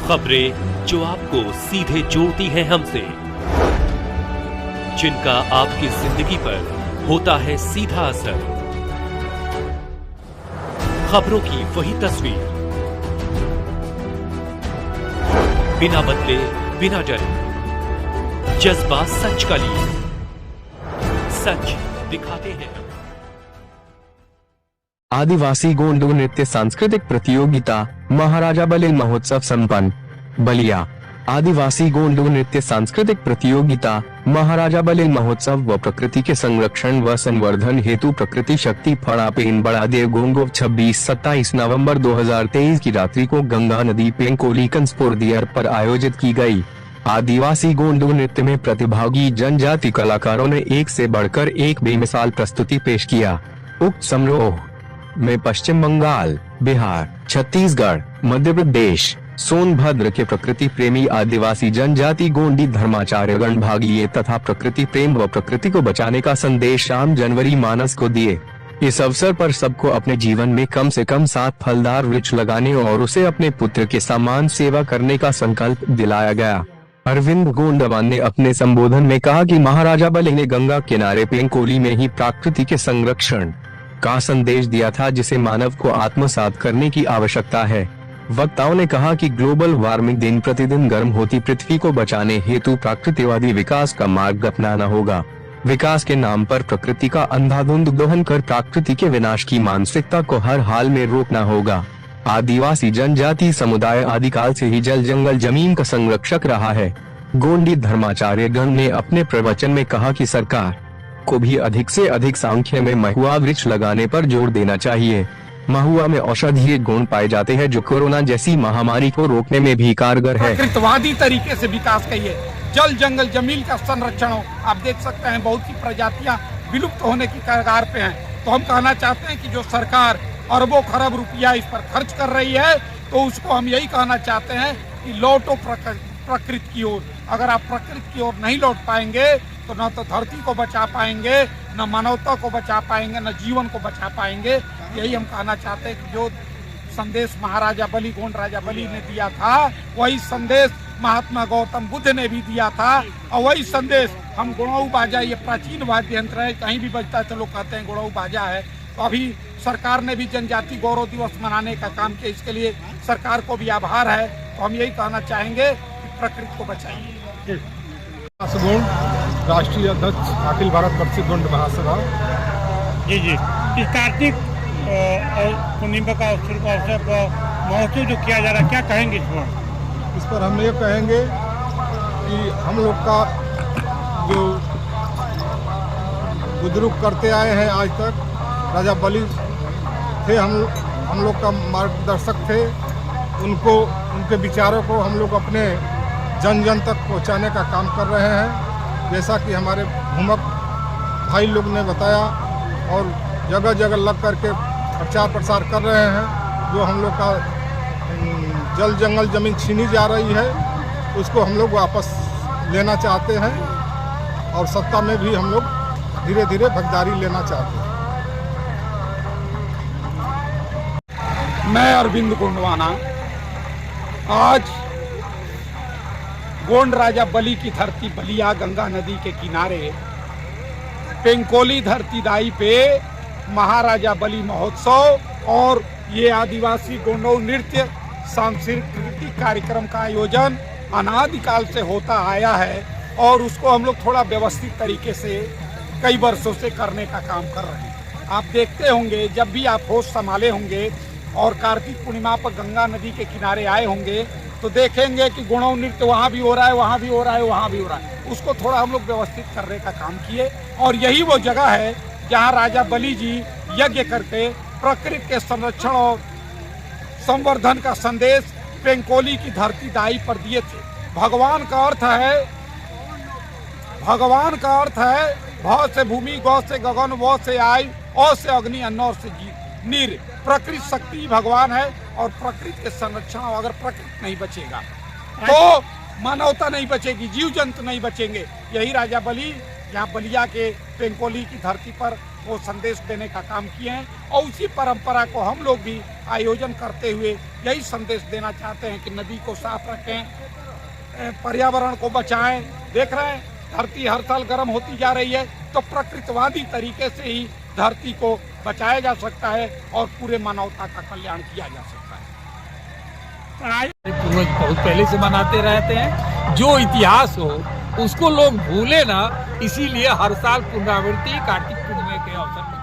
खबरें जो आपको सीधे जोड़ती हैं हमसे, जिनका आपकी जिंदगी पर होता है सीधा असर। खबरों की वही तस्वीर, बिना बदले बिना डरे, जज्बा सच का लिए, सच दिखाते हैं। आदिवासी गोंड नृत्य सांस्कृतिक प्रतियोगिता महाराजा बली महोत्सव संपन्न। बलिया आदिवासी गोंड नृत्य सांस्कृतिक प्रतियोगिता महाराजा बली महोत्सव व प्रकृति के संरक्षण व संवर्धन हेतु प्रकृति शक्ति फड़ापेन बड़ादेव गोंगो 26-27 नवंबर 2023 की रात्रि को गंगा नदी पेंकोली कंसपोर्दियर पर आयोजित की गई। आदिवासी गोंड नृत्य में प्रतिभागी जनजाति कलाकारों ने एक से बढ़कर एक बेमिसाल प्रस्तुति पेश किया। उक्त समारोह में पश्चिम बंगाल, बिहार, छत्तीसगढ़, मध्य प्रदेश, सोनभद्र के प्रकृति प्रेमी आदिवासी जनजाति गोंडी धर्माचार्यगण भाग लिए तथा प्रकृति प्रेम व प्रकृति को बचाने का संदेश आम जनवरी मानस को दिए। इस अवसर पर सबको अपने जीवन में कम से कम 7 फलदार वृक्ष लगाने और उसे अपने पुत्र के समान सेवा करने का संकल्प दिलाया गया। अरविंद गोंडवान ने अपने संबोधन में कहा कि महाराजा बली ने गंगा किनारे पेंकोली में ही प्रकृति के संरक्षण का संदेश दिया था, जिसे मानव को आत्मसात करने की आवश्यकता है। वक्ताओं ने कहा कि ग्लोबल वार्मिंग दिन प्रतिदिन गर्म होती पृथ्वी को बचाने हेतु प्रकृतिवादी विकास का मार्ग अपनाना होगा। विकास के नाम पर प्रकृति का अंधाधुंध दोहन कर प्रकृति के विनाश की मानसिकता को हर हाल में रोकना होगा। आदिवासी जनजाति समुदाय आदिकाल से ही जल जंगल जमीन का संरक्षक रहा है। गोंडी धर्माचार्य गण ने अपने प्रवचन में कहा कि सरकार को भी अधिक से अधिक संख्या में महुआ वृक्ष लगाने पर जोर देना चाहिए। महुआ में औषधीय गुण पाए जाते हैं जो कोरोना जैसी महामारी को रोकने में भी कारगर है। प्रकृतिवादी तरीके से विकास कहिए, जल जंगल जमीन का संरक्षण हो। आप देख सकते हैं बहुत सी प्रजातियां विलुप्त होने की कगार पे हैं। तो हम कहना चाहते हैं कि जो सरकार अरबों खरब रुपया इस पर खर्च कर रही है, तो उसको हम यही कहना चाहते हैं कि लौटो प्रकृति की ओर। अगर आप प्रकृति की ओर नहीं लौट पाएंगे तो न तो धरती को बचा पाएंगे, न मानवता को बचा पाएंगे, न जीवन को बचा पाएंगे। यही हम कहना चाहते हैं कि जो संदेश महाराजा बली गोंड राजा बली ने दिया था, वही संदेश महात्मा गौतम बुद्ध ने भी दिया था। और वही संदेश हम गुड़ाऊ बाजा, ये प्राचीन वाद्य यंत्र है, कहीं भी बजता है तो लोग कहते हैं गुड़ाऊ बाजा है। तो अभी सरकार ने भी जनजाति गौरव दिवस मनाने का काम किया, इसके लिए सरकार को भी आभार है। तो हम यही कहना चाहेंगे कि प्रकृति को बचाइए। राष्ट्रीय अध्यक्ष अखिल भारत प्रसिद्ध गोंड महासभा। जी इस कार्तिक पूर्णिमा का अवसर पर महोत्सव जो किया जा रहा है, क्या कहेंगे इस पर हम ये कहेंगे कि हम लोग का जो बुजुर्ग करते आए हैं आज तक, राजा बली थे, हम लोग का मार्गदर्शक थे। उनको, उनके विचारों को हम लोग अपने जन जन तक पहुंचाने का काम कर रहे हैं। जैसा कि हमारे भूमक भाई लोग ने बताया और जगह जगह लग करके प्रचार प्रसार कर रहे हैं। जो हम लोग का जल जंगल जमीन छीनी जा रही है, उसको हम लोग वापस लेना चाहते हैं और सत्ता में भी हम लोग धीरे धीरे भागीदारी लेना चाहते हैं। मैं अरविंद गोंडवाना आज गोंड राजा बली की धरती बलिया गंगा नदी के किनारे पेंकोली धरती दाई पे महाराजा बली महोत्सव और ये आदिवासी गोंडो नृत्य सांस्कृतिक कार्यक्रम का आयोजन अनादिकाल से होता आया है और उसको हम लोग थोड़ा व्यवस्थित तरीके से कई वर्षों से करने का काम कर रहे हैं। आप देखते होंगे, जब भी आप होश संभाले होंगे और कार्तिक पूर्णिमा पर गंगा नदी के किनारे आए होंगे तो देखेंगे कि गुणों नृत्य वहाँ भी हो रहा है, वहाँ भी हो रहा है, वहाँ भी हो रहा है। उसको थोड़ा हम लोग व्यवस्थित करने का काम किए और यही वो जगह है जहाँ राजा बली जी यज्ञ करके प्रकृति के संरक्षण और संवर्धन का संदेश पेंकोली की धरती दाई पर दिए थे। भगवान का अर्थ है भ से भूमि, गौ से गगन, व से आयु, औ से अग्नि, अन्नौर से नीर। प्रकृति शक्ति भगवान है और प्रकृति के संरक्षण, अगर प्रकृति नहीं बचेगा तो मानवता नहीं बचेगी, जीव जंतु नहीं बचेंगे। यही राजा बली यहाँ बलिया के पेंकोली की धरती पर वो संदेश देने का काम किए हैं और उसी परंपरा को हम लोग भी आयोजन करते हुए यही संदेश देना चाहते हैं कि नदी को साफ रखें, पर्यावरण को बचाएं। देख रहे हैं धरती हर साल गर्म होती जा रही है, तो प्रकृतिवादी तरीके से ही धरती को बचाया जा सकता है और पूरे मानवता का कल्याण किया जा सकता है। पूर्वज बहुत पहले से मनाते रहते हैं, जो इतिहास हो उसको लोग भूले ना, इसीलिए हर साल पुनरावृत्ति कार्तिक पूर्णिमा के अवसर